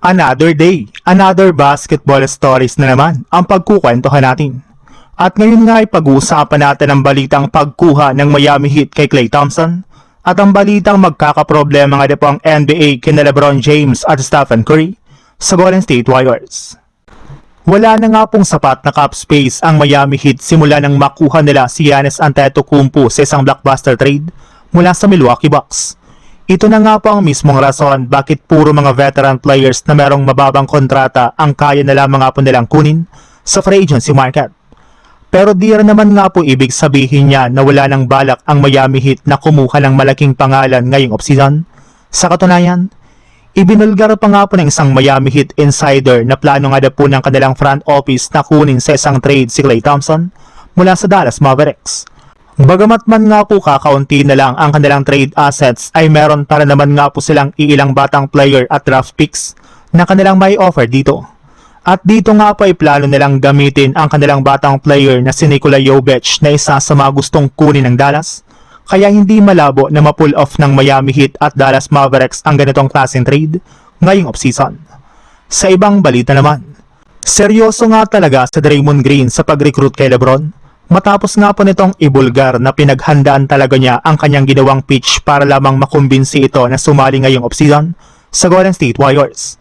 Another day, another basketball stories na naman ang pagkukwentuhan natin. At ngayon nga ay pag-uusapan natin ang balitang pagkuha ng Miami Heat kay Klay Thompson at ang balitang magkakaproblema nga po ang NBA kina LeBron James at Stephen Curry sa Golden State Warriors. Wala na nga pong sapat na cap space ang Miami Heat simula nang makuha nila si Giannis Antetokounmpo sa isang blockbuster trade mula sa Milwaukee Bucks. Ito na nga po ang mismong rason bakit puro mga veteran players na merong mababang kontrata ang kaya na lamang nga po nilang kunin sa free agency market. Pero di rin naman nga po ibig sabihin niya na wala nang balak ang Miami Heat na kumuha ng malaking pangalan ngayong offseason. Sa katunayan, ibinulgar pa nga po ng isang Miami Heat insider na plano nga po ng kanilang front office na kunin sa isang trade si Klay Thompson mula sa Dallas Mavericks. Bagamat man nga po kakaunti na lang ang kanilang trade assets ay meron para naman nga po silang iilang batang player at draft picks na kanilang may offer dito. At dito nga po ay plano nilang gamitin ang kanilang batang player na si Nikola Jovic na isa sa mga gustong kunin ng Dallas. Kaya hindi malabo na ma-pull off ng Miami Heat at Dallas Mavericks ang ganitong klaseng trade ngayong offseason. Sa ibang balita naman, seryoso nga talaga sa Draymond Green sa pag-recruit kay LeBron. Matapos nga po nitong ibulgar na pinaghandaan talaga niya ang kanyang ginawang pitch para lamang makumbinsi ito na sumali ngayong offseason sa Golden State Warriors.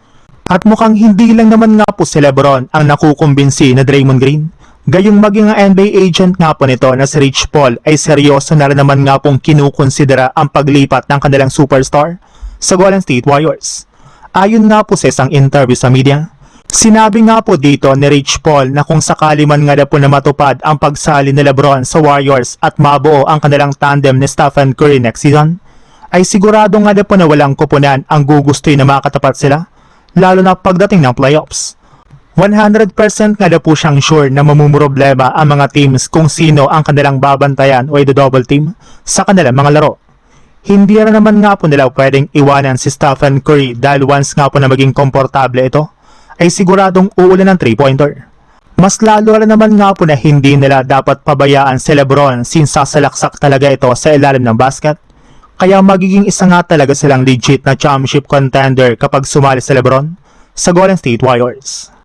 At mukhang hindi lang naman nga po si LeBron ang nakukumbinsi na Draymond Green. Gayong maging ang NBA agent nga po nito na si Rich Paul ay seryoso na rin naman nga pong kinukonsidera ang paglipat ng kanilang superstar sa Golden State Warriors. Ayon nga po sa isang interview sa media, sinabi nga po dito ni Rich Paul na kung sakali man nga po na matupad ang pagsali ni LeBron sa Warriors at mabuo ang kanilang tandem ni Stephen Curry next season, ay sigurado nga po na walang kupunan ang gugustoy na makatapat sila, lalo na pagdating ng playoffs. 100% nga po siyang sure na mamumroblema ang mga teams kung sino ang kanilang babantayan o i-double team sa kanilang mga laro. Hindi na naman nga po nila pwedeng iwanan si Stephen Curry dahil once nga po na maging komportable ito, ay siguradong uulan ng 3-pointer. Mas lalo rin naman nga po na hindi nila dapat pabayaan si LeBron since sasalaksak talaga ito sa ilalim ng basket. Kaya magiging isa nga talaga silang legit na championship contender kapag sumali si LeBron sa Golden State Warriors.